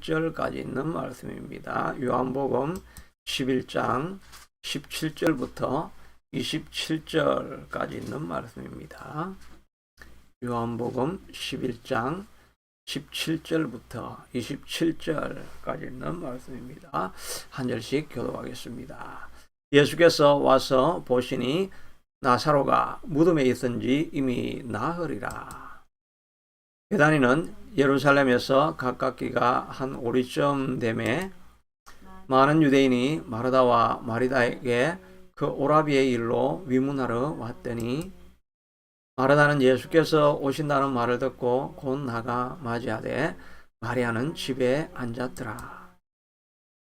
17절까지 있는 말씀입니다. 요한복음 11장 17절부터 27절까지 있는 말씀입니다. 요한복음 11장 17절부터 27절까지 있는 말씀입니다. 한 절씩 교독하겠습니다. 예수께서 와서 보시니 나사로가 무덤에 있은지 이미 나흘이라. 베다니는 예루살렘에서 가깝기가 한 오리쯤 되매 많은 유대인이 마르다와 마리다에게 그 오라비의 일로 위문하러 왔더니 마르다는 예수께서 오신다는 말을 듣고 곧 나가 맞이하되 마리아는 집에 앉았더라.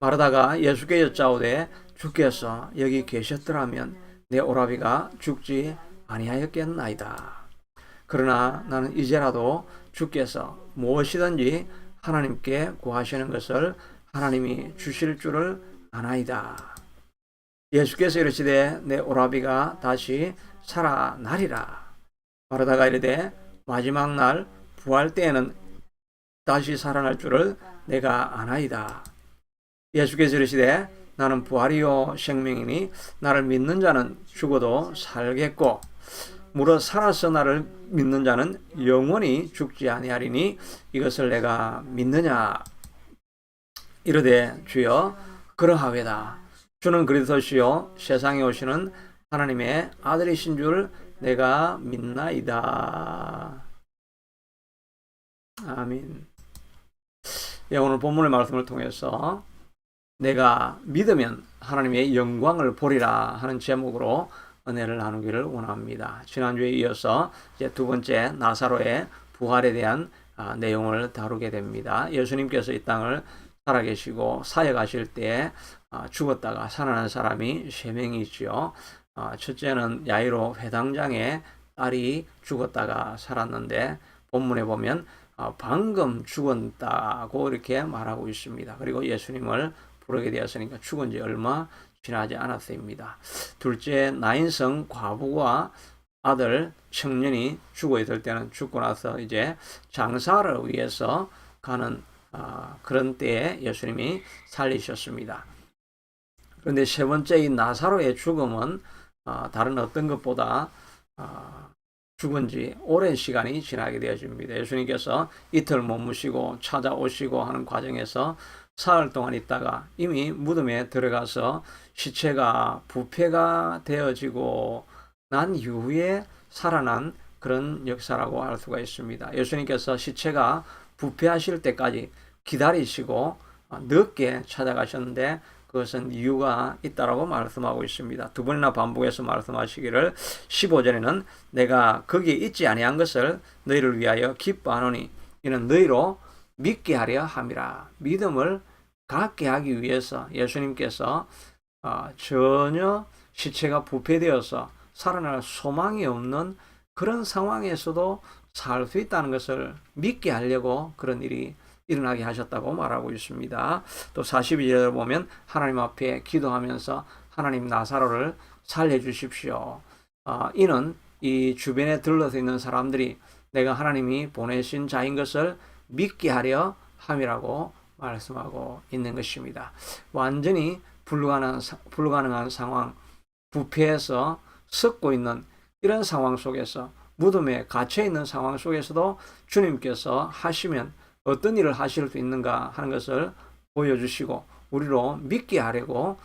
마르다가 예수께 여짜오되 주께서 여기 계셨더라면 내 오라비가 죽지 아니하였겠나이다. 그러나 나는 이제라도 주께서 무엇이든지 하나님께 구하시는 것을 하나님이 주실 줄을 아나이다. 예수께서 이르시되 내 오라비가 다시 살아나리라. 마르다가 이르되 마지막 날 부활 때에는 다시 살아날 줄을 내가 아나이다. 예수께서 이르시되 나는 부활이요 생명이니 나를 믿는 자는 죽어도 살겠고 무릇 살아서 나를 믿는 자는 영원히 죽지 아니하리니 이것을 내가 믿느냐. 이르되 주여 그러하외다. 주는 그리스도시요 세상에 오시는 하나님의 아들이신 줄 내가 믿나이다. 아멘. 예, 오늘 본문의 말씀을 통해서 내가 믿으면 하나님의 영광을 보리라 하는 제목으로 은혜를 나누기를 원합니다. 지난주에 이어서 이제 두 번째 나사로의 부활에 대한 내용을 다루게 됩니다. 예수님께서 이 땅을 살아계시고 사역하실 때 죽었다가 살아난 사람이 세 명이 있죠. 첫째는 야이로 회당장의 딸이 죽었다가 살았는데 본문에 보면 방금 죽었다고 이렇게 말하고 있습니다. 그리고 예수님을 부르게 되었으니까 죽은 지 얼마 지나지 않았습니다. 둘째, 나인성 과부와 아들 청년이 죽어 있을 때는 죽고 나서 이제 장사를 위해서 가는 그런 때에 예수님이 살리셨습니다. 그런데 세 번째 이 나사로의 죽음은 다른 어떤 것보다 죽은 지 오랜 시간이 지나게 되어집니다. 예수님께서 이틀 머무시고 찾아오시고 하는 과정에서 사흘 동안 있다가 이미 무덤에 들어가서 시체가 부패가 되어지고 난 이후에 살아난 그런 역사라고 할 수가 있습니다. 예수님께서 시체가 부패하실 때까지 기다리시고 늦게 찾아가셨는데 그것은 이유가 있다라고 말씀하고 있습니다. 두 번이나 반복해서 말씀하시기를 15절에는 내가 거기에 있지 아니한 것을 너희를 위하여 기뻐하노니 이는 너희로 믿게 하려 함이라. 믿음을 갖게 하기 위해서 예수님께서 전혀 시체가 부패되어서 살아날 소망이 없는 그런 상황에서도 살 수 있다는 것을 믿게 하려고 그런 일이 일어나게 하셨다고 말하고 있습니다. 또 42절에 보면 하나님 앞에 기도하면서 하나님 나사로를 살려주십시오. 이는 이 주변에 들러서 있는 사람들이 내가 하나님이 보내신 자인 것을 믿게 하려 함이라고 말씀하고 있는 것입니다. 완전히 불가능한 상황, 부패해서 썩고 있는 이런 상황 속에서 무덤에 갇혀 있는 상황 속에서도 주님께서 하시면 어떤 일을 하실 수 있는가 하는 것을 보여주시고 우리로 믿게 하려고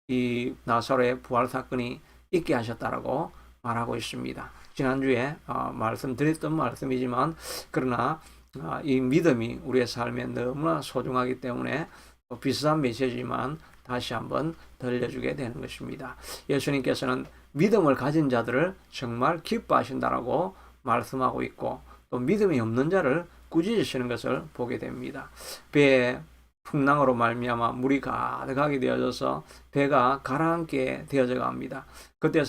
이 나사로의 부활 사건이 있게 하셨다라고 말하고 있습니다. 지난주에 말씀드렸던 말씀이지만 그러나 이 믿음이 우리의 삶에 너무나 소중하기 때문에 비슷한 메시지만 다시 한번 들려주게 되는 것입니다. 예수님께서는 믿음을 가진 자들을 정말 기뻐하신다라고 말씀하고 있고 또 믿음이 없는 자를 꾸짖으시는 것을 보게 됩니다. 배에 풍랑으로 말미암아 물이 가득하게 되어져서 배가 가라앉게 되어져 갑니다. 그때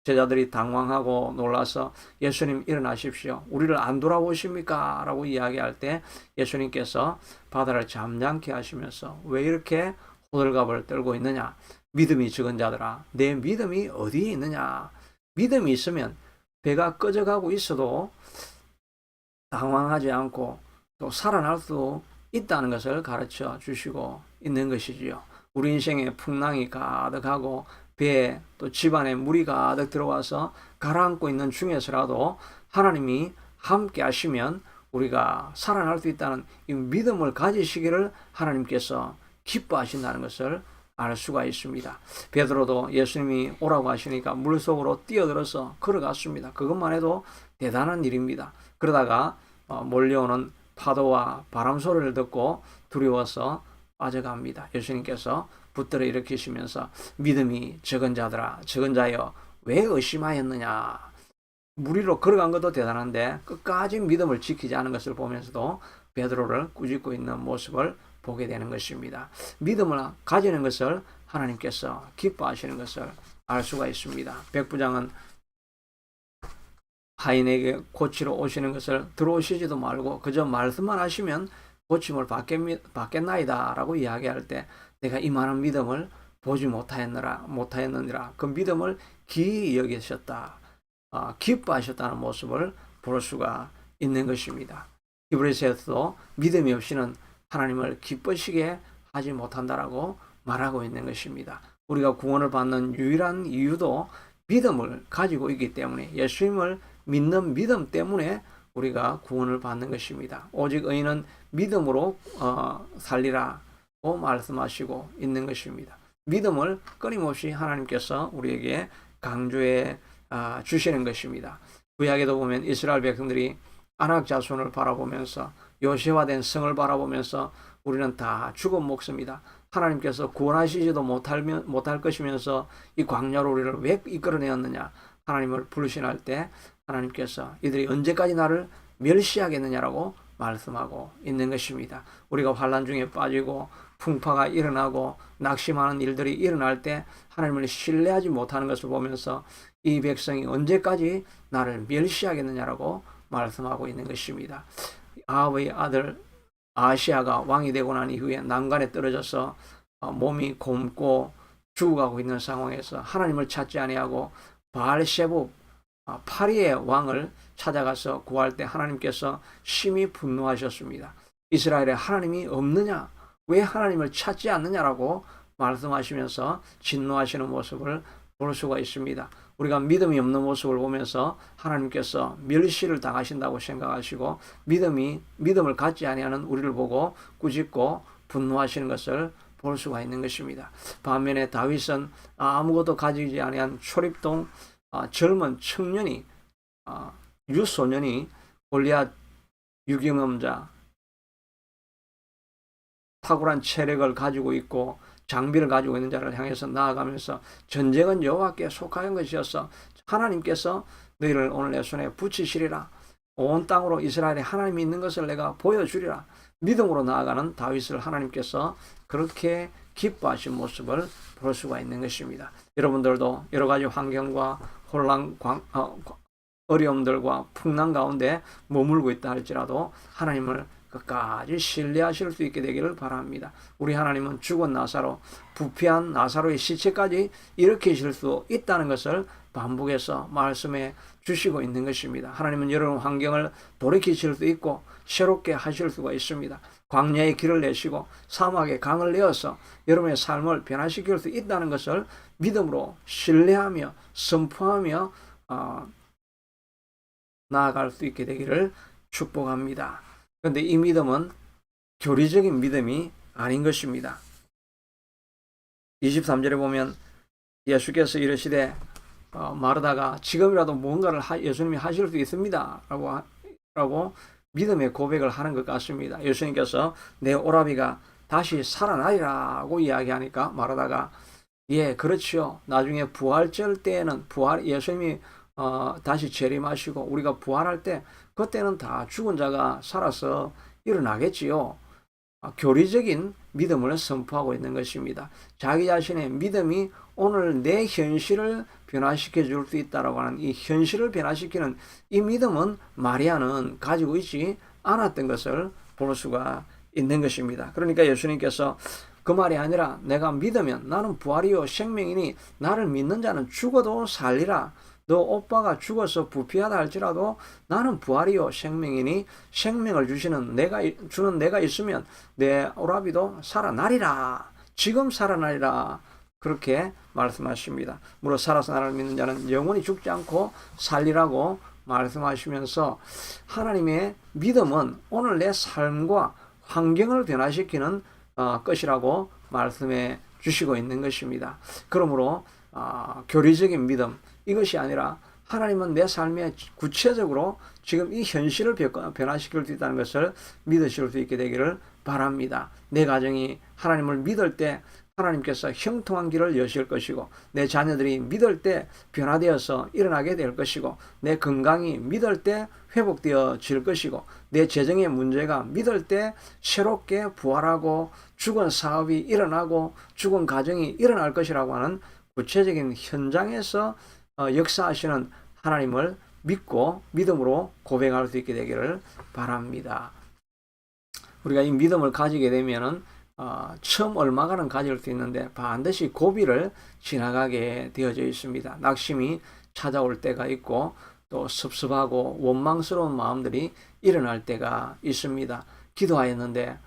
제자들이 당황하고 놀라서 예수님 일어나십시오. 우리를 안 돌아보십니까? 라고 이야기할 때 예수님께서 바다를 잠잠케 하시면서 왜 이렇게 호들갑을 떨고 있느냐? 믿음이 적은 자들아, 내 믿음이 어디에 있느냐? 믿음이 있으면 배가 꺼져가고 있어도 당황하지 않고 또 살아날 수 있다는 것을 가르쳐 주시고 있는 것이지요. 우리 인생에 풍랑이 가득하고 배에 또 집안에 물이 가득 들어와서 가라앉고 있는 중에서라도 하나님이 함께 하시면 우리가 살아날 수 있다는 이 믿음을 가지시기를 하나님께서 기뻐하신다는 것을 알 수가 있습니다. 베드로도 예수님이 오라고 하시니까 물속으로 뛰어들어서 걸어갔습니다. 그것만 해도 대단한 일입니다. 그러다가 몰려오는 파도와 바람 소리를 듣고 두려워서 빠져갑니다. 예수님께서 붙들어 일으키시면서 믿음이 적은 자들아, 적은 자여 왜 의심하였느냐. 물 위로 걸어간 것도 대단한데 끝까지 믿음을 지키지 않은 것을 보면서도 베드로를 꾸짖고 있는 모습을 보게 되는 것입니다. 믿음을 가지는 것을 하나님께서 기뻐하시는 것을 알 수가 있습니다. 백부장은 하인에게 고치러 오시는 것을 들어오시지도 말고 그저 말씀만 하시면 고침을 받겠나이다 라고 이야기할 때 내가 이만한 믿음을 보지 못하였느니라 그 믿음을 기이 여기셨다. 기뻐하셨다는 모습을 볼 수가 있는 것입니다. 히브리서에서도 믿음이 없이는 하나님을 기쁘시게 하지 못한다라고 말하고 있는 것입니다. 우리가 구원을 받는 유일한 이유도 믿음을 가지고 있기 때문에 예수님을 믿는 믿음 때문에 우리가 구원을 받는 것입니다. 오직 의인은 믿음으로 살리라고 말씀하시고 있는 것입니다. 믿음을 끊임없이 하나님께서 우리에게 강조해 주시는 것입니다. 구약에도 보면 이스라엘 백성들이 아낙 자손을 바라보면서 요새화된 성을 바라보면서 우리는 다 죽어 먹습니다. 하나님께서 구원하시지도 못할 것이면서 이 광야로 우리를 왜 이끌어내었느냐. 하나님을 불신할 때 하나님께서 이들이 언제까지 나를 멸시하겠느냐라고 말씀하고 있는 것입니다. 우리가 환난 중에 빠지고 풍파가 일어나고 낙심하는 일들이 일어날 때 하나님을 신뢰하지 못하는 것을 보면서 이 백성이 언제까지 나를 멸시하겠느냐라고 말씀하고 있는 것입니다. 아합의 아들 아시아가 왕이 되고 난 이후에 난간에 떨어져서 몸이 곪고 죽어가고 있는 상황에서 하나님을 찾지 아니하고 바알세북 파리의 왕을 찾아가서 구할 때 하나님께서 심히 분노하셨습니다. 이스라엘에 하나님이 없느냐? 왜 하나님을 찾지 않느냐라고 말씀하시면서 진노하시는 모습을 볼 수가 있습니다. 우리가 믿음이 없는 모습을 보면서 하나님께서 멸시를 당하신다고 생각하시고 믿음을 갖지 아니하는 우리를 보고 꾸짖고 분노하시는 것을 볼 수가 있는 것입니다. 반면에 다윗은 아무것도 가지지 아니한 초립동 젊은 청년이 유소년이 골리앗 유경험자 탁월한 체력을 가지고 있고 장비를 가지고 있는 자를 향해서 나아가면서 전쟁은 여호와께 속하는 것이어서 하나님께서 너희를 오늘 내 손에 붙이시리라. 온 땅으로 이스라엘에 하나님이 있는 것을 내가 보여주리라. 믿음으로 나아가는 다윗을 하나님께서 그렇게 기뻐하신 모습을 볼 수가 있는 것입니다. 여러분들도 여러 가지 환경과 혼란, 어려움들과 풍랑 가운데 머물고 있다 할지라도 하나님을 끝까지 신뢰하실 수 있게 되기를 바랍니다. 우리 하나님은 죽은 나사로, 부패한 나사로의 시체까지 일으키실 수 있다는 것을 반복해서 말씀해 주시고 있는 것입니다. 하나님은 여러분 환경을 돌이키실 수 있고 새롭게 하실 수가 있습니다. 광야의 길을 내시고 사막의 강을 내어서 여러분의 삶을 변화시킬 수 있다는 것을 믿음으로 신뢰하며 선포하며 나아갈 수 있게 되기를 축복합니다. 그런데 이 믿음은 교리적인 믿음이 아닌 것입니다. 23절에 보면 예수께서 이르시되 마르다가 지금이라도 무언가를 예수님이 하실 수 있습니다 라고 믿음의 고백을 하는 것 같습니다. 예수님께서 내 오라비가 다시 살아나리라고 이야기하니까 마르다가 예 그렇지요. 나중에 부활절 때에는 예수님이 다시 재림하시고 우리가 부활할 때 그때는 다 죽은 자가 살아서 일어나겠지요. 교리적인 믿음을 선포하고 있는 것입니다. 자기 자신의 믿음이 오늘 내 현실을 변화시켜 줄 수 있다라고 하는 이 현실을 변화시키는 이 믿음은 마리아는 가지고 있지 않았던 것을 볼 수가 있는 것입니다. 그러니까 예수님께서 그 말이 아니라 내가 믿으면 나는 부활이요 생명이니 나를 믿는 자는 죽어도 살리라. 너 오빠가 죽어서 부패하다 할지라도 나는 부활이요 생명이니 생명을 주는 내가 있으면 내 오라비도 살아나리라. 지금 살아나리라. 그렇게 말씀하십니다. 무릇 살아서 나를 믿는 자는 영원히 죽지 않고 살리라고 말씀하시면서 하나님의 믿음은 오늘 내 삶과 환경을 변화시키는 것이라고 말씀해 주시고 있는 것입니다. 그러므로 교리적인 믿음 이것이 아니라 하나님은 내 삶에 구체적으로 지금 이 현실을 변화시킬 수 있다는 것을 믿으실 수 있게 되기를 바랍니다. 내 가정이 하나님을 믿을 때 하나님께서 형통한 길을 여실 것이고 내 자녀들이 믿을 때 변화되어서 일어나게 될 것이고 내 건강이 믿을 때 회복되어질 것이고 내 재정의 문제가 믿을 때 새롭게 부활하고 죽은 사업이 일어나고 죽은 가정이 일어날 것이라고 하는 구체적인 현장에서 역사하시는 하나님을 믿고 믿음으로 고백할 수 있게 되기를 바랍니다. 우리가 이 믿음을 가지게 되면은 처음 얼마간은 가질 수 있는데 반드시 고비를 지나가게 되어져 있습니다. 낙심이 찾아올 때가 있고 또 섭섭하고 원망스러운 마음들이 일어날 때가 있습니다. 기도하였는데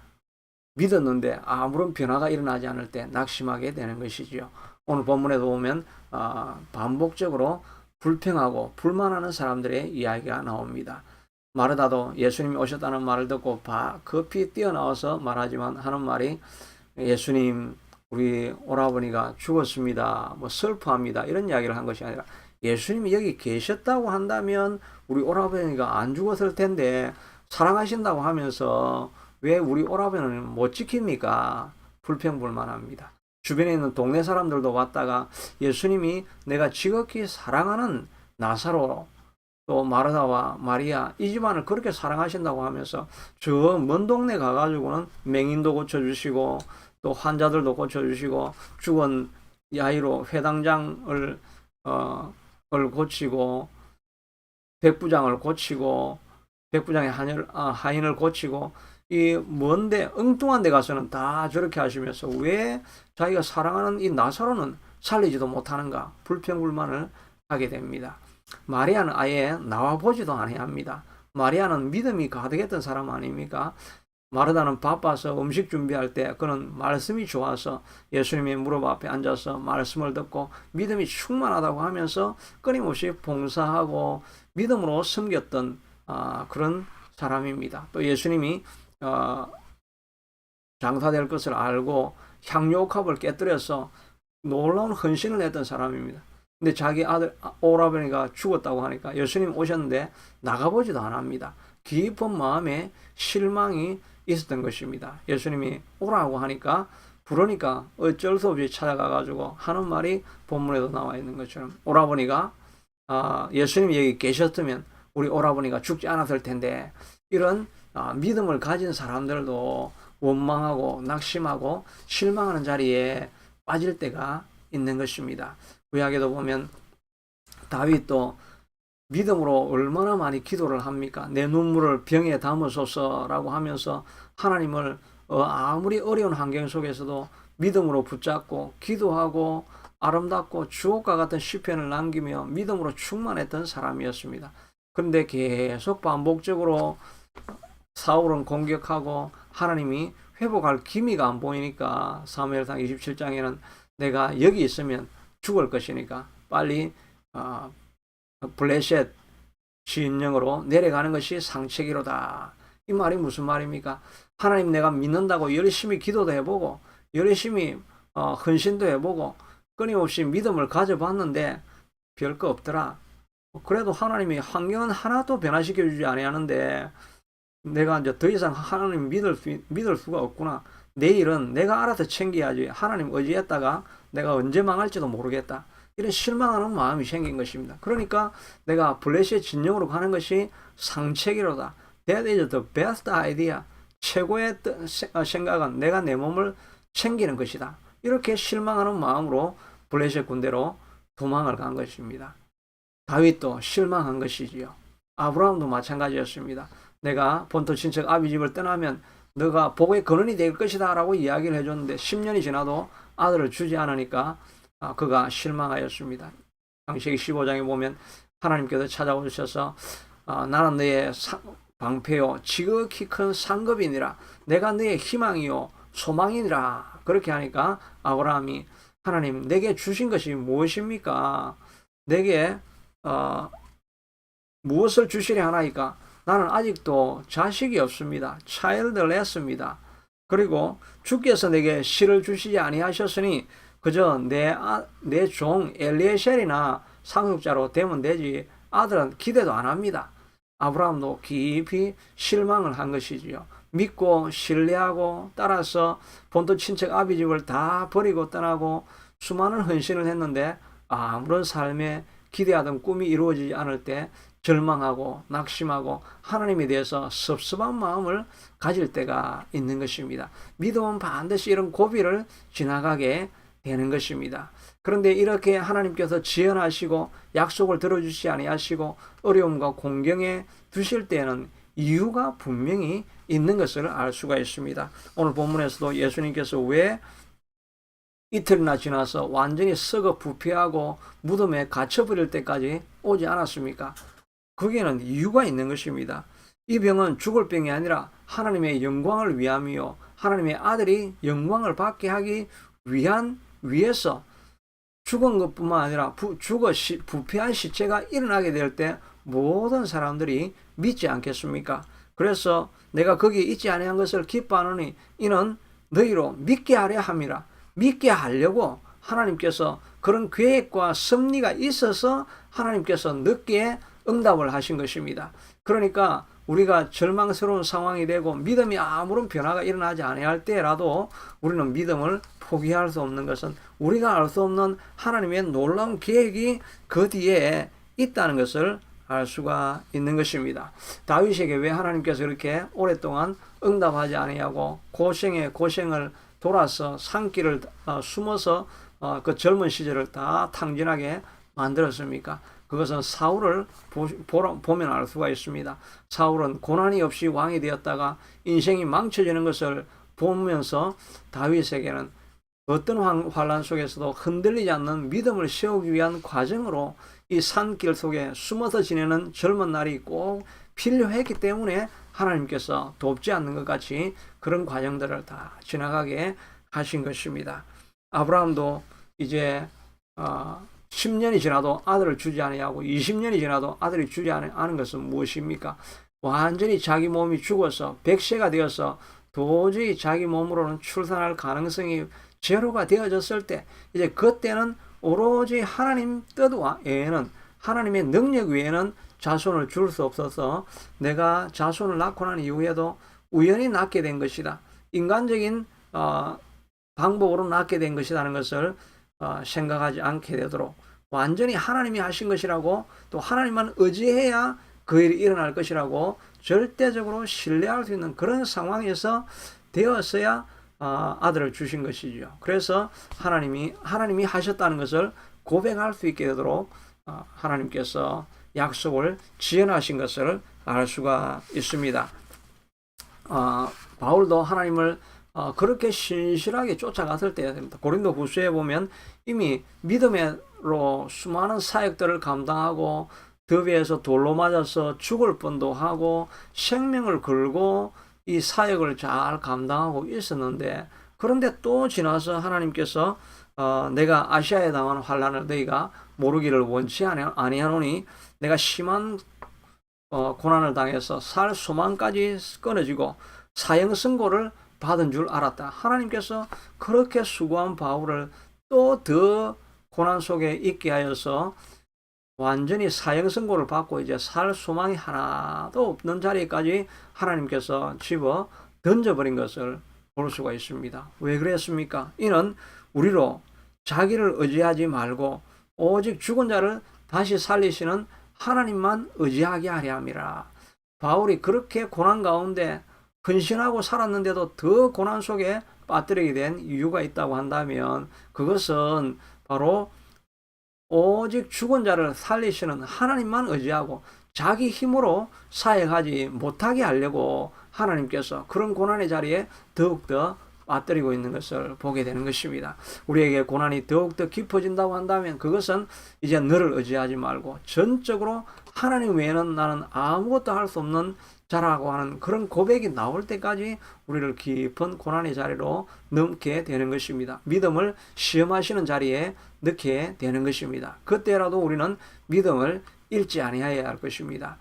믿었는데 아무런 변화가 일어나지 않을 때 낙심하게 되는 것이지요. 오늘 본문에도 보면 반복적으로 불평하고 불만하는 사람들의 이야기가 나옵니다. 마르다도 예수님이 오셨다는 말을 듣고 급히 뛰어나와서 말하지만 하는 말이 예수님 우리 오라버니가 죽었습니다. 슬퍼합니다. 이런 이야기를 한 것이 아니라 예수님이 여기 계셨다고 한다면 우리 오라버니가 안 죽었을 텐데 사랑하신다고 하면서 왜 우리 오라버니는 못 지킵니까? 불평불만합니다. 주변에 있는 동네 사람들도 왔다가 예수님이 내가 지극히 사랑하는 나사로 또 마르다와 마리아 이 집안을 그렇게 사랑하신다고 하면서 저 먼 동네 가가지고는 맹인도 고쳐주시고 또 환자들도 고쳐주시고 죽은 야이로 회당장을 고치고 백부장을 고치고 백부장의 하인을 고치고 이 먼데 엉뚱한 데 가서는 다 저렇게 하시면서 왜 자기가 사랑하는 이 나사로는 살리지도 못하는가 불평불만을 하게 됩니다. 마리아는 아예 나와보지도 아니합니다. 마리아는 믿음이 가득했던 사람 아닙니까? 마르다는 바빠서 음식 준비할 때 그는 말씀이 좋아서 예수님의 무릎 앞에 앉아서 말씀을 듣고 믿음이 충만하다고 하면서 끊임없이 봉사하고 믿음으로 섬겼던 그런 사람입니다. 또 예수님이 장사될 것을 알고 향유옥합을 깨뜨려서 놀라운 헌신을 했던 사람입니다. 근데 자기 아들 오라버니가 죽었다고 하니까 예수님 오셨는데 나가보지도 않습니다. 깊은 마음에 실망이 있었던 것입니다. 예수님이 오라고 하니까 부르니까 어쩔 수 없이 찾아가가지고 하는 말이 본문에도 나와 있는 것처럼 오라버니가 예수님이 여기 계셨으면 우리 오라버니가 죽지 않았을 텐데 이런 믿음을 가진 사람들도 원망하고 낙심하고 실망하는 자리에 빠질 때가 있는 것입니다. 구약에도 보면 다윗도 믿음으로 얼마나 많이 기도를 합니까? 내 눈물을 병에 담으소서라고 하면서 하나님을 아무리 어려운 환경 속에서도 믿음으로 붙잡고 기도하고 아름답고 주옥과 같은 시편을 남기며 믿음으로 충만했던 사람이었습니다. 그런데 계속 반복적으로 사울은 공격하고 하나님이 회복할 기미가 안 보이니까 사무엘상 27장에는 내가 여기 있으면 죽을 것이니까 빨리 블레셋 진영으로 내려가는 것이 상책이로다. 이 말이 무슨 말입니까? 하나님 내가 믿는다고 열심히 기도도 해보고 열심히 헌신도 해보고 끊임없이 믿음을 가져봤는데 별거 없더라. 그래도 하나님이 환경은 하나도 변화시켜주지 아니하는데 내가 이제 더 이상 하나님 믿을 수가 없구나. 내일은 내가 알아서 챙겨야지. 하나님 의지했다가 내가 언제 망할지도 모르겠다. 이런 실망하는 마음이 생긴 것입니다. 그러니까 내가 블레셋 진영으로 가는 것이 상책이로다. That is the best idea. 최고의 생각은 내가 내 몸을 챙기는 것이다. 이렇게 실망하는 마음으로 블레셋 군대로 도망을 간 것입니다. 다윗도 실망한 것이지요. 아브라함도 마찬가지였습니다. 내가 본토 친척 아비 집을 떠나면 너가 복의 근원이 될 것이다 라고 이야기를 해줬는데 10년이 지나도 아들을 주지 않으니까 그가 실망하였습니다. 창세기 15장에 보면 하나님께서 찾아오셔서 나는 너의 방패요 지극히 큰 상급이니라. 내가 너의 희망이요 소망이니라. 그렇게 하니까 아브라함이 하나님 내게 주신 것이 무엇입니까? 내게 무엇을 주시려 하나이까? 나는 아직도 자식이 없습니다. childless입니다. 그리고 주께서 내게 씨를 주시지 아니하셨으니 그저 내 종 엘리에셀이나 상속자로 되면 되지 아들은 기대도 안 합니다. 아브라함도 깊이 실망을 한 것이지요. 믿고 신뢰하고 따라서 본토 친척 아비 집을 다 버리고 떠나고 수많은 헌신을 했는데 아무런 삶에 기대하던 꿈이 이루어지지 않을 때 절망하고 낙심하고 하나님에 대해서 섭섭한 마음을 가질 때가 있는 것입니다. 믿음은 반드시 이런 고비를 지나가게 되는 것입니다. 그런데 이렇게 하나님께서 지연하시고 약속을 들어주시지 아니하시고 어려움과 공경에 두실 때는 이유가 분명히 있는 것을 알 수가 있습니다. 오늘 본문에서도 예수님께서 왜 이틀이나 지나서 완전히 썩어 부패하고 무덤에 갇혀버릴 때까지 오지 않았습니까? 거기에는 이유가 있는 것입니다. 이 병은 죽을 병이 아니라 하나님의 영광을 위함이요 하나님의 아들이 영광을 받게 하기 위해서 죽은 것뿐만 아니라 부패한 시체가 일어나게 될 때 모든 사람들이 믿지 않겠습니까? 그래서 내가 거기에 있지 아니한 것을 기뻐하노니 이는 너희로 믿게 하려 함이라. 믿게 하려고 하나님께서 그런 계획과 섭리가 있어서 하나님께서 늦게 응답을 하신 것입니다. 그러니까 우리가 절망스러운 상황이 되고 믿음이 아무런 변화가 일어나지 아니할 때라도 우리는 믿음을 포기할 수 없는 것은 우리가 알 수 없는 하나님의 놀라운 계획이 그 뒤에 있다는 것을 알 수가 있는 것입니다. 다윗에게 왜 하나님께서 이렇게 오랫동안 응답하지 아니하고 고생에 고생을 돌아서 산길을 숨어서 그 젊은 시절을 다 탕진하게 만들었습니까? 그것은 사울을 보면 알 수가 있습니다. 사울은 고난이 없이 왕이 되었다가 인생이 망쳐지는 것을 보면서 다윗에게는 어떤 환란 속에서도 흔들리지 않는 믿음을 세우기 위한 과정으로 이 산길 속에 숨어서 지내는 젊은 날이 꼭 필요했기 때문에 하나님께서 돕지 않는 것 같이 그런 과정들을 다 지나가게 하신 것입니다. 아브라함도 이제 10년이 지나도 아들을 주지 아니하고 20년이 지나도 아들이 주지 않은 것은 무엇입니까? 완전히 자기 몸이 죽어서 100세가 되어서 도저히 자기 몸으로는 출산할 가능성이 제로가 되어졌을 때 이제 그때는 오로지 하나님 뜻 외에는 하나님의 능력 외에는 자손을 줄 수 없어서 내가 자손을 낳고 난 이후에도 우연히 낳게 된 것이다. 인간적인 방법으로 낳게 된 것이라는 것을 생각하지 않게 되도록 완전히 하나님이 하신 것이라고 또 하나님만 의지해야 그 일이 일어날 것이라고 절대적으로 신뢰할 수 있는 그런 상황에서 되었어야 아들을 주신 것이죠. 그래서 하나님이 하셨다는 것을 고백할 수 있게 되도록 하나님께서 약속을 지연하신 것을 알 수가 있습니다. 바울도 하나님을 그렇게 신실하게 쫓아갔을 때야 됩니다. 고린도 후서에 보면 이미 믿음으로 수많은 사역들을 감당하고 더비에서 돌로 맞아서 죽을 뻔도 하고 생명을 걸고 이 사역을 잘 감당하고 있었는데 그런데 또 지나서 하나님께서 내가 아시아에 당한 환란을 너희가 모르기를 원치 아니하노니 내가 심한 고난을 당해서 살 소망까지 끊어지고 사형 선고를 받은 줄 알았다. 하나님께서 그렇게 수고한 바울을 또 더 고난 속에 있게 하여서 완전히 사형 선고를 받고 이제 살 소망이 하나도 없는 자리까지 하나님께서 집어 던져버린 것을 볼 수가 있습니다. 왜 그랬습니까? 이는 우리로 자기를 의지하지 말고 오직 죽은 자를 다시 살리시는 하나님만 의지하게 하려 함이라. 바울이 그렇게 고난 가운데 헌신하고 살았는데도 더 고난 속에 빠뜨리게 된 이유가 있다고 한다면 그것은 바로 오직 죽은 자를 살리시는 하나님만 의지하고 자기 힘으로 사역하지 못하게 하려고 하나님께서 그런 고난의 자리에 더욱더 빠뜨리고 있는 것을 보게 되는 것입니다. 우리에게 고난이 더욱더 깊어진다고 한다면 그것은 이제 너를 의지하지 말고 전적으로 하나님 외에는 나는 아무것도 할 수 없는 자라고 하는 그런 고백이 나올 때까지 우리를 깊은 고난의 자리로 넣게 되는 것입니다. 믿음을 시험하시는 자리에 넣게 되는 것입니다. 그때라도 우리는 믿음을 잃지 아니하여야 할 것입니다.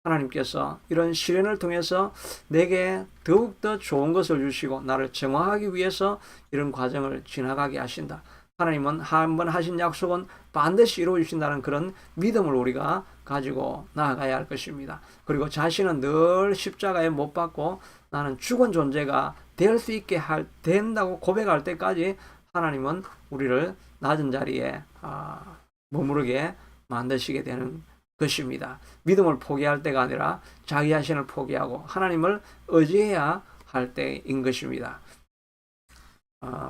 하나님께서 이런 시련을 통해서 내게 더욱더 좋은 것을 주시고 나를 정화하기 위해서 이런 과정을 지나가게 하신다. 하나님은 한번 하신 약속은 반드시 이루어 주신다는 그런 믿음을 우리가 가지고 나아가야 할 것입니다. 그리고 자신은 늘 십자가에 못 박고 나는 죽은 존재가 될 수 있게 된다고 고백할 때까지 하나님은 우리를 낮은 자리에 머무르게 만드시게 되는 것입니다. 믿음을 포기할 때가 아니라 자기 자신을 포기하고 하나님을 의지해야 할 때인 것입니다.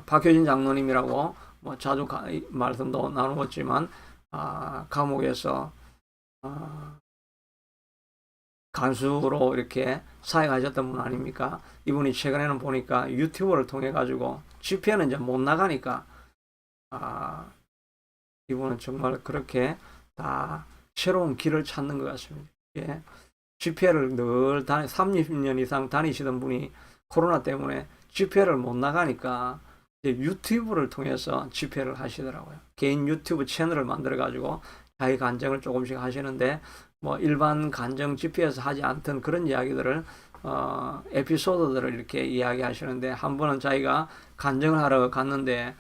박효진 장로님이라고 자주 말씀도 나누었지만 감옥에서 간수로 이렇게 사역하셨던 분 아닙니까? 이분이 최근에는 보니까 유튜브를 통해 가지고 집회는 이제 못 나가니까 이분은 정말 그렇게 다 새로운 길을 찾는 것 같습니다. 예. 집회를 늘 30년 이상 다니시던 분이 코로나 때문에 집회를 못 나가니까 유튜브를 통해서 집회를 하시더라고요. 개인 유튜브 채널을 만들어 가지고 자기 간증을 조금씩 하시는데 일반 간증 집회에서 하지 않던 그런 이야기들을 에피소드들을 이렇게 이야기하시는데 한 번은 자기가 간증을 하러 갔는데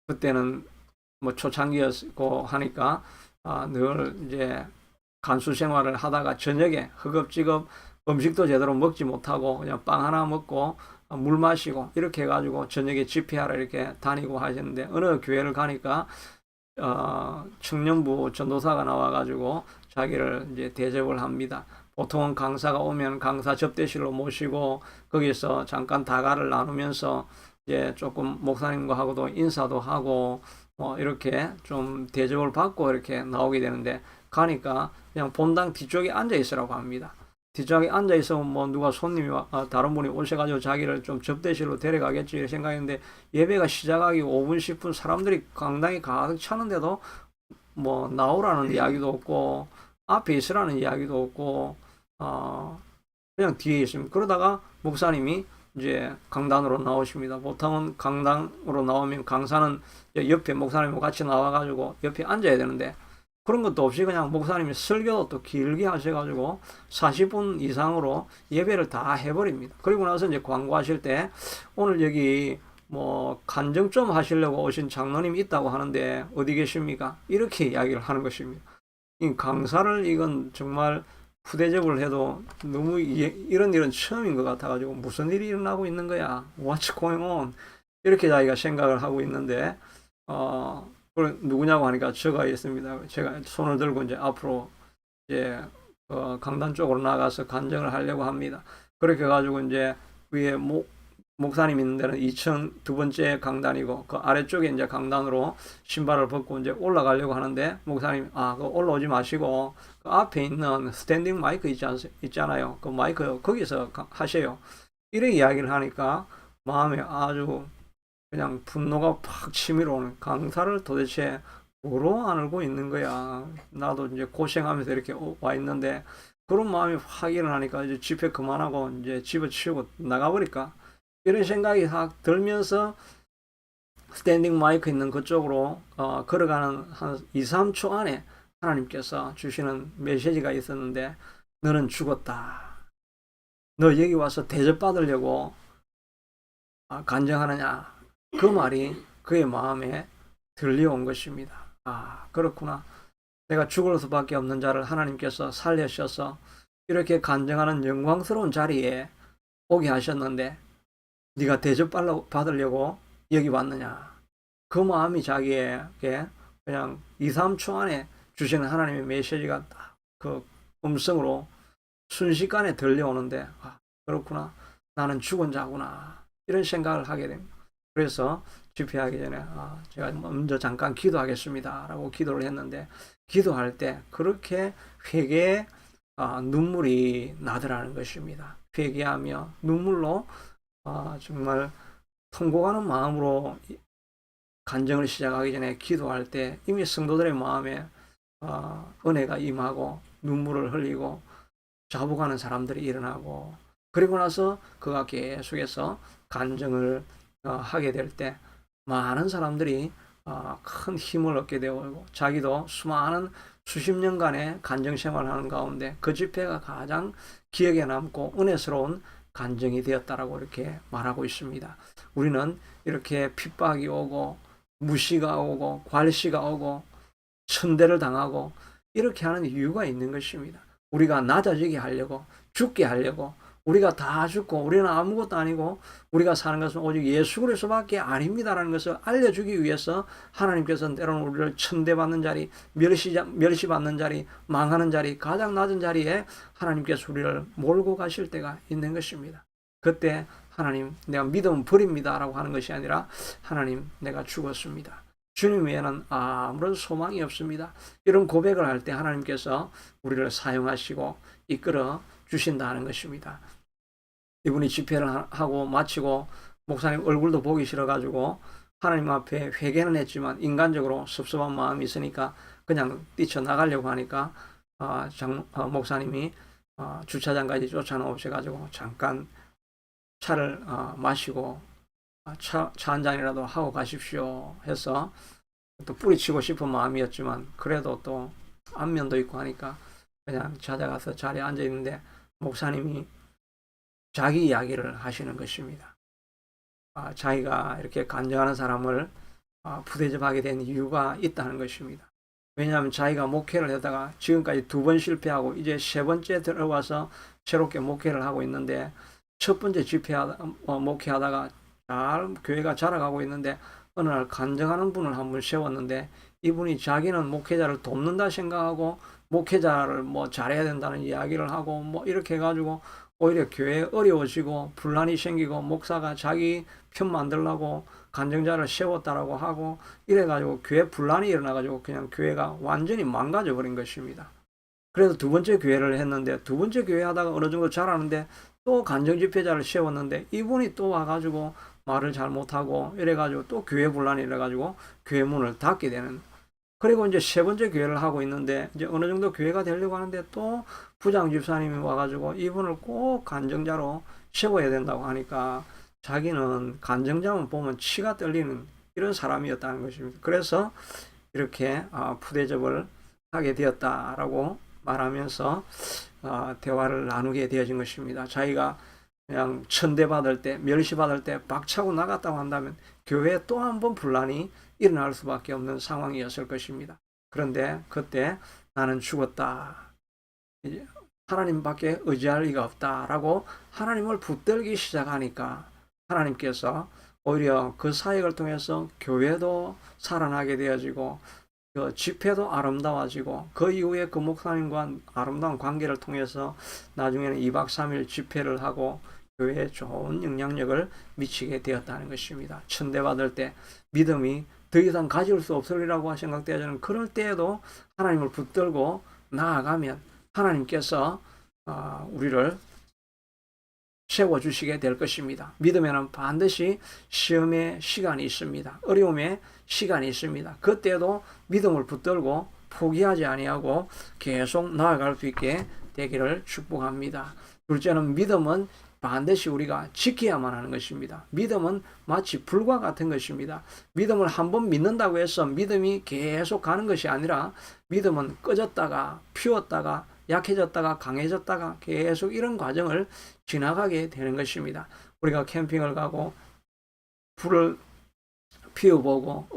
그때는 초창기였고 하니까 늘 이제 간수 생활을 하다가 저녁에 허겁지겁 음식도 제대로 먹지 못하고 그냥 빵 하나 먹고 물 마시고 이렇게 해가지고 저녁에 집회하러 이렇게 다니고 하셨는데 어느 교회를 가니까 청년부 전도사가 나와가지고 자기를 이제 대접을 합니다. 보통은 강사가 오면 강사 접대실로 모시고 거기서 잠깐 다가를 나누면서 이제 조금 목사님과 하고도 인사도 하고 이렇게 좀 대접을 받고 이렇게 나오게 되는데 가니까 그냥 본당 뒤쪽에 앉아 있으라고 합니다. 뒤쪽에 앉아 있으면 누가 손님이 다른 분이 오셔가지고 자기를 좀 접대실로 데려가겠지 생각했는데 예배가 시작하기 5분 10분 사람들이 강당에 가득 차는데도 나오라는 이야기도 없고 앞에 있으라는 이야기도 없고 그냥 뒤에 있습니다. 그러다가 목사님이 이제 강단으로 나오십니다. 보통은 강당으로 나오면 강사는 옆에 목사님과 같이 나와가지고 옆에 앉아야 되는데 그런 것도 없이 그냥 목사님이 설교도 또 길게 하셔가지고 40분 이상으로 예배를 다 해버립니다. 그리고 나서 이제 광고하실 때 오늘 여기 간증 좀 하시려고 오신 장로님이 있다고 하는데 어디 계십니까? 이렇게 이야기를 하는 것입니다. 이 강사를 이건 정말 후대접을 해도 너무 이런 일은 처음인 것 같아가지고 무슨 일이 일어나고 있는 거야? What's going on? 이렇게 자기가 생각을 하고 있는데 그걸 누구냐고 하니까 저가 있습니다. 제가 손을 들고 이제 앞으로 이제 강단 쪽으로 나가서 간증을 하려고 합니다. 그렇게 해가지고 이제 위에 목사님 있는 데는 2층 두 번째 강단이고 그 아래쪽에 이제 강단으로 신발을 벗고 이제 올라가려고 하는데 목사님 그거 올라오지 마시고 그 앞에 있는 스탠딩 마이크 있잖아요. 그 마이크 거기서 하세요. 이런 이야기를 하니까 마음에 아주 그냥 분노가 팍 치밀어 오는 강사를 도대체 뭐로 안 알고 있는 거야. 나도 이제 고생하면서 이렇게 와 있는데 그런 마음이 확 일어나니까 이제 집회 그만하고 이제 집어치우고 나가버릴까. 이런 생각이 확 들면서 스탠딩 마이크 있는 그쪽으로 걸어가는 한 2, 3초 안에 하나님께서 주시는 메시지가 있었는데 너는 죽었다. 너 여기 와서 대접받으려고 간증하느냐. 그 말이 그의 마음에 들려온 것입니다. 그렇구나. 내가 죽을 수밖에 없는 자를 하나님께서 살려셔서 이렇게 간증하는 영광스러운 자리에 오게 하셨는데 네가 대접받으려고 여기 왔느냐. 그 마음이 자기에게 그냥 2, 3초 안에 주시는 하나님의 메시지가 딱 그 음성으로 순식간에 들려오는데 그렇구나. 나는 죽은 자구나. 이런 생각을 하게 됩니다. 그래서 집회하기 전에 제가 먼저 잠깐 기도하겠습니다 라고 기도를 했는데 기도할 때 그렇게 회개의 눈물이 나더라는 것입니다. 회개하며 눈물로 정말 통곡하는 마음으로 간증을 시작하기 전에 기도할 때 이미 성도들의 마음에 은혜가 임하고 눈물을 흘리고 자복하는 사람들이 일어나고, 그리고 나서 그가 계속해서 간증을 하게 될 때 많은 사람들이 큰 힘을 얻게 되고, 자기도 수많은 수십 년간의 간증 생활을 하는 가운데 그 집회가 가장 기억에 남고 은혜스러운 간증이 되었다라고 이렇게 말하고 있습니다. 우리는 이렇게 핍박이 오고 무시가 오고 괄시가 오고 천대를 당하고 이렇게 하는 이유가 있는 것입니다. 우리가 낮아지게 하려고, 죽게 하려고, 우리가 다 죽고 우리는 아무것도 아니고 우리가 사는 것은 오직 예수 그리스도밖에 아닙니다라는 것을 알려주기 위해서 하나님께서 때로는 우리를 천대받는 자리, 멸시받는 자리, 망하는 자리, 가장 낮은 자리에 하나님께서 우리를 몰고 가실 때가 있는 것입니다. 그때 하나님, 내가 믿음 버립니다 라고 하는 것이 아니라, 하나님, 내가 죽었습니다, 주님 외에는 아무런 소망이 없습니다, 이런 고백을 할 때 하나님께서 우리를 사용하시고 이끌어 주신다는 것입니다. 이분이 집회를 하고 마치고 목사님 얼굴도 보기 싫어가지고 하나님 앞에 회개는 했지만 인간적으로 섭섭한 마음이 있으니까 그냥 뛰쳐나가려고 하니까 목사님이 주차장까지 쫓아놓으셔가지고 잠깐 차를 마시고 차 한 잔이라도 하고 가십시오 해서, 또 뿌리치고 싶은 마음이었지만 그래도 또 안면도 있고 하니까 그냥 찾아가서 자리에 앉아 있는데 목사님이 자기 이야기를 하시는 것입니다. 자기가 이렇게 간증하는 사람을 부대접하게 된 이유가 있다는 것입니다. 왜냐하면 자기가 목회를 하다가 지금까지 2번 실패하고 이제 3번째 들어와서 새롭게 목회를 하고 있는데, 첫 번째 목회하다가 잘 교회가 자라가고 있는데 어느 날 간증하는 분을 한 분 세웠는데, 이분이 자기는 목회자를 돕는다 생각하고 목회자를 뭐 잘해야 된다는 이야기를 하고 뭐 이렇게 해가지고 오히려 교회에 어려워지고 분란이 생기고, 목사가 자기 편 만들려고 간증자를 세웠다라고 하고 이래가지고 교회 분란이 일어나가지고 그냥 교회가 완전히 망가져 버린 것입니다. 그래서 2번째 교회를 했는데, 2번째 교회 하다가 어느 정도 잘하는데 또 간증 집회자를 세웠는데 이분이 또 와가지고 말을 잘 못하고 이래가지고 또 교회 분란이 일어나가지고 교회 문을 닫게 되는. 그리고 이제 3번째 교회를 하고 있는데 이제 어느 정도 교회가 되려고 하는데 또 부장 집사님이 와가지고 이분을 꼭 간증자로 세워야 된다고 하니까 자기는 간증자만 보면 치가 떨리는 이런 사람이었다는 것입니다. 그래서 이렇게 부대접을 하게 되었다라고 말하면서 대화를 나누게 되어진 것입니다. 자기가 그냥 천대받을 때, 멸시받을 때 박차고 나갔다고 한다면 교회에 또 한 번 분란이 일어날 수밖에 없는 상황이었을 것입니다. 그런데 그때 나는 죽었다, 하나님밖에 의지할 리가 없다라고 하나님을 붙들기 시작하니까 하나님께서 오히려 그 사역을 통해서 교회도 살아나게 되어지고 그 집회도 아름다워지고, 그 이후에 그 목사님과 아름다운 관계를 통해서 나중에는 2박 3일 집회를 하고 교회에 좋은 영향력을 미치게 되었다는 것입니다. 천대받을 때 믿음이 더 이상 가질 수 없으리라고 생각되어지는 그럴 때에도 하나님을 붙들고 나아가면 하나님께서 우리를 세워주시게 될 것입니다. 믿음에는 반드시 시험의 시간이 있습니다. 어려움의 시간이 있습니다. 그때도 믿음을 붙들고 포기하지 아니하고 계속 나아갈 수 있게 되기를 축복합니다. 둘째는 믿음은 반드시 우리가 지켜야만 하는 것입니다. 믿음은 마치 불과 같은 것입니다. 믿음을 한번 믿는다고 해서 믿음이 계속 가는 것이 아니라, 믿음은 꺼졌다가 피웠다가 약해졌다가 강해졌다가 계속 이런 과정을 지나가게 되는 것입니다. 우리가 캠핑을 가고 불을 피워보고,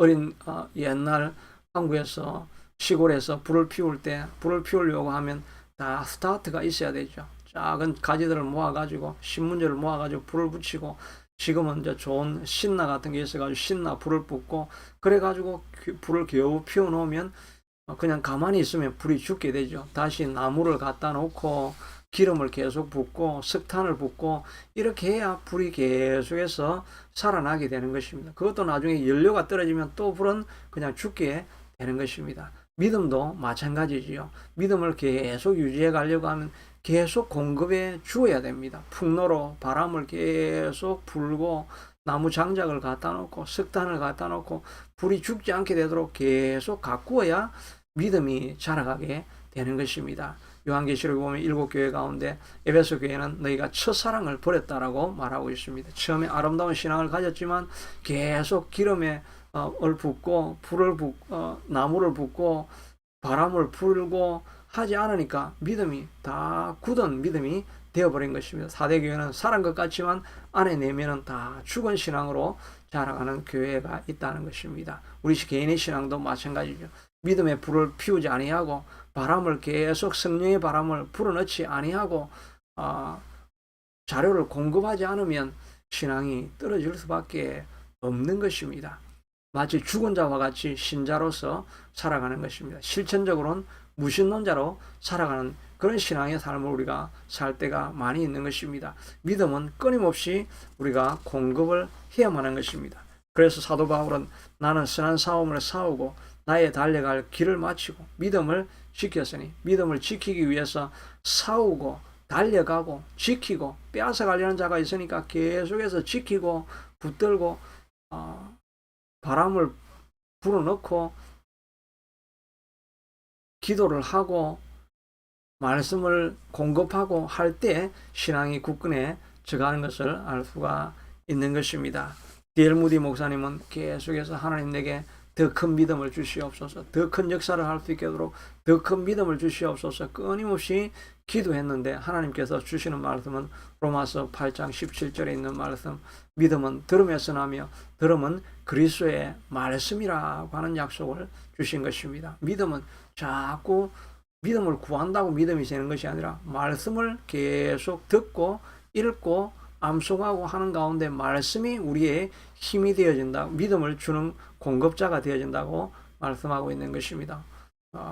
옛날 한국에서 시골에서 불을 피우려고 하면 다 스타트가 있어야 되죠. 작은 가지들을 모아가지고 신문지를 모아가지고 불을 붙이고, 지금은 이제 좋은 신나 같은 게 있어가지고 신나 불을 붙고, 그래가지고 불을 겨우 피워놓으면 그냥 가만히 있으면 불이 죽게 되죠. 다시 나무를 갖다 놓고 기름을 계속 붓고 석탄을 붓고 이렇게 해야 불이 계속해서 살아나게 되는 것입니다. 그것도 나중에 연료가 떨어지면 또 불은 그냥 죽게 되는 것입니다. 믿음도 마찬가지지요. 믿음을 계속 유지해 가려고 하면 계속 공급해 주어야 됩니다. 풍로로 바람을 계속 불고 나무 장작을 갖다 놓고 석탄을 갖다 놓고 불이 죽지 않게 되도록 계속 가꾸어야 믿음이 자라가게 되는 것입니다. 요한계시록에 보면 7교회 가운데 에베소 교회는 너희가 첫사랑을 버렸다라고 말하고 있습니다. 처음에 아름다운 신앙을 가졌지만 계속 기름에 붓고 나무를 붓고 바람을 불고 하지 않으니까 믿음이 다 굳은 믿음이 되어버린 것입니다. 4대 교회는 살은 것 같지만 안에 내면은 다 죽은 신앙으로 자라가는 교회가 있다는 것입니다. 우리 개인의 신앙도 마찬가지죠. 믿음의 불을 피우지 아니하고 바람을 계속 성령의 바람을 불어넣지 아니하고 자료를 공급하지 않으면 신앙이 떨어질 수밖에 없는 것입니다. 마치 죽은 자와 같이 신자로서 살아가는 것입니다. 실천적으로는 무신론자로 살아가는 그런 신앙의 삶을 우리가 살 때가 많이 있는 것입니다. 믿음은 끊임없이 우리가 공급을 해야만 하는 것입니다. 그래서 사도 바울은 나는 선한 싸움을 싸우고 나의 달려갈 길을 마치고 믿음을 지켰으니 믿음을 지키기 위해서 싸우고 달려가고 지키고 빼앗아가려는 자가 있으니까 계속해서 지키고 붙들고 바람을 불어넣고 기도를 하고 말씀을 공급하고 할 때 신앙이 굳건해져가는 것을 알 수가 있는 것입니다. D.L. 무디 목사님은 계속해서 하나님 내게 더 큰 믿음을 주시옵소서, 더 큰 역사를 할 수 있게 하도록 더 큰 믿음을 주시옵소서 끊임없이 기도했는데 하나님께서 주시는 말씀은 로마서 8장 17절에 있는 말씀, 믿음은 들음에서 나며 들음은 그리스도의 말씀이라고 하는 약속을 주신 것입니다. 믿음은 자꾸 믿음을 구한다고 믿음이 되는 것이 아니라 말씀을 계속 듣고 읽고 암송하고 하는 가운데 말씀이 우리의 힘이 되어진다, 믿음을 주는 공급자가 되어진다고 말씀하고 있는 것입니다.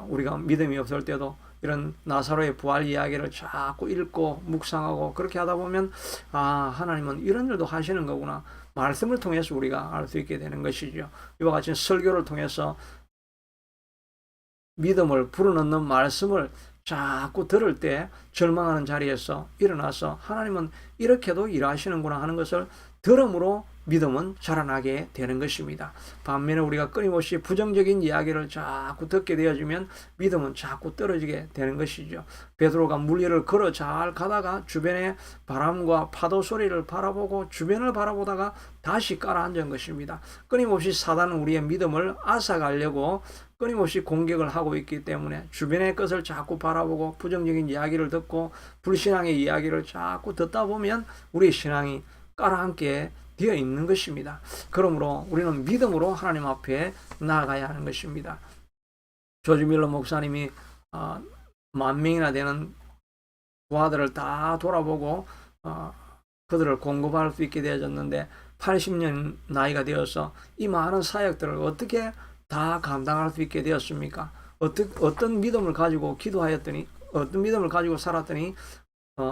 우리가 믿음이 없을 때도 이런 나사로의 부활 이야기를 자꾸 읽고 묵상하고 그렇게 하다 보면 하나님은 이런 일도 하시는 거구나, 말씀을 통해서 우리가 알 수 있게 되는 것이죠. 이와 같이 설교를 통해서 믿음을 불어넣는 말씀을 자꾸 들을 때 절망하는 자리에서 일어나서 하나님은 이렇게도 일하시는구나 하는 것을 들음으로 믿음은 자라나게 되는 것입니다. 반면에 우리가 끊임없이 부정적인 이야기를 자꾸 듣게 되어지면 믿음은 자꾸 떨어지게 되는 것이죠. 베드로가 물 위를 걸어 잘 가다가 주변의 바람과 파도 소리를 바라보고 주변을 바라보다가 다시 깔아앉은 것입니다. 끊임없이 사단은 우리의 믿음을 앗아가려고 끊임없이 공격을 하고 있기 때문에 주변의 것을 자꾸 바라보고 부정적인 이야기를 듣고 불신앙의 이야기를 자꾸 듣다 보면 우리의 신앙이 깔아앉게 되어 있는 것입니다. 그러므로 우리는 믿음으로 하나님 앞에 나아가야 하는 것입니다. 조지 밀러 목사님이 10,000명이나 되는 부하들을 다 돌아보고 그들을 공급할 수 있게 되어졌는데 80년 나이가 되어서 이 많은 사역들을 어떻게 다 감당할 수 있게 되었습니까? 어떤 믿음을 가지고 기도하였더니, 어떤 믿음을 가지고 살았더니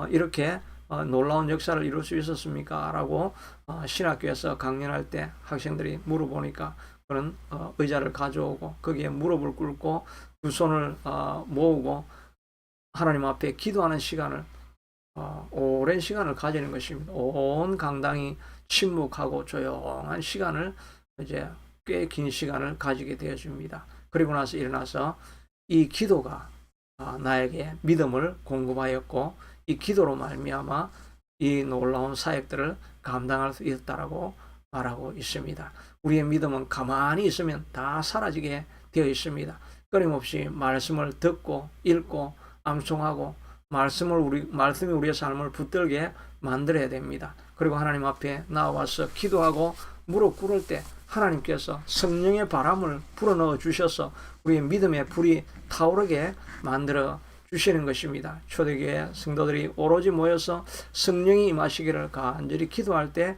이렇게 놀라운 역사를 이룰 수 있었습니까? 라고 신학교에서 강연할 때 학생들이 물어보니까 그런 의자를 가져오고 거기에 무릎을 꿇고 두 손을 모으고 하나님 앞에 기도하는 시간을 오랜 시간을 가지는 것입니다. 온 강당이 침묵하고 조용한 시간을 이제 꽤 긴 시간을 가지게 되어집니다. 그리고 나서 일어나서 이 기도가 나에게 믿음을 공급하였고 이 기도로 말미암아 이 놀라운 사역들을 감당할 수 있다라고 말하고 있습니다. 우리의 믿음은 가만히 있으면 다 사라지게 되어 있습니다. 끊임없이 말씀을 듣고 읽고 암송하고 말씀이 우리의 삶을 붙들게 만들어야 됩니다. 그리고 하나님 앞에 나와서 기도하고 무릎 꿇을 때 하나님께서 성령의 바람을 불어넣어 주셔서 우리의 믿음의 불이 타오르게 만들어 주시는 것입니다. 초대교회 성도들이 오로지 모여서 성령이 임하시기를 간절히 기도할 때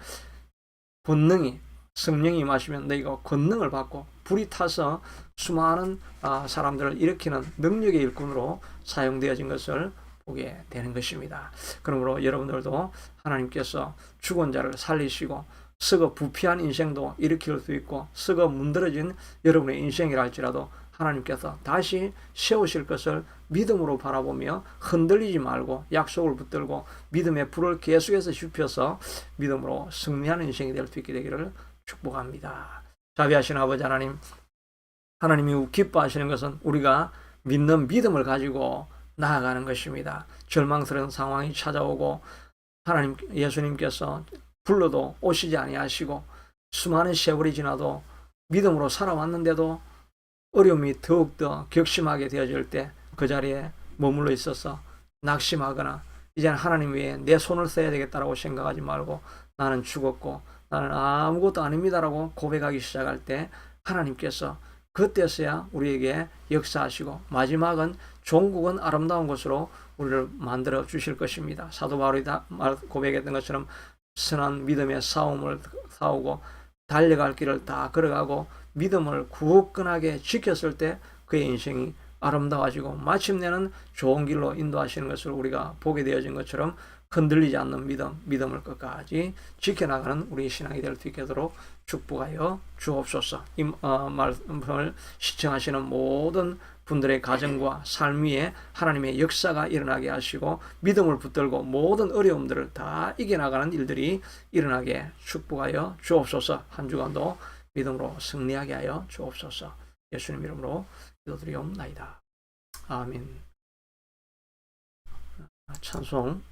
성령이 임하시면 너희가 권능을 받고 불이 타서 수많은 사람들을 일으키는 능력의 일꾼으로 사용되어진 것을 보게 되는 것입니다. 그러므로 여러분들도 하나님께서 죽은 자를 살리시고 썩어 부패한 인생도 일으킬 수 있고 썩어 문드러진 여러분의 인생이라 할지라도 하나님께서 다시 세우실 것을 믿음으로 바라보며 흔들리지 말고 약속을 붙들고 믿음의 불을 계속해서 지펴서 믿음으로 승리하는 인생이 될 수 있게 되기를 축복합니다. 자비하신 아버지 하나님, 하나님이 기뻐하시는 것은 우리가 믿는 믿음을 가지고 나아가는 것입니다. 절망스러운 상황이 찾아오고 하나님 예수님께서 불러도 오시지 아니하시고 수많은 세월이 지나도 믿음으로 살아왔는데도 어려움이 더욱더 격심하게 되어질 때 그 자리에 머물러 있어서 낙심하거나 이제는 하나님 외에 내 손을 써야 되겠다라고 생각하지 말고 나는 죽었고 나는 아무것도 아닙니다라고 고백하기 시작할 때 하나님께서 그때서야 우리에게 역사하시고 마지막은 종국은 아름다운 것으로 우리를 만들어 주실 것입니다. 사도 바울이 고백했던 것처럼 선한 믿음의 싸움을 싸우고 달려갈 길을 다 걸어가고 믿음을 굳건하게 지켰을 때 그의 인생이 아름다워지고 마침내는 좋은 길로 인도하시는 것을 우리가 보게 되어진 것처럼 흔들리지 않는 믿음을 끝까지 지켜나가는 우리 신앙이 될 수 있도록 축복하여 주옵소서. 이 말씀을 시청하시는 모든 분들의 가정과 삶 위에 하나님의 역사가 일어나게 하시고 믿음을 붙들고 모든 어려움들을 다 이겨나가는 일들이 일어나게 축복하여 주옵소서. 한 주간도 믿음으로 승리하게 하여 주옵소서. 예수님 이름으로 기도드리옵나이다. 아멘. 찬송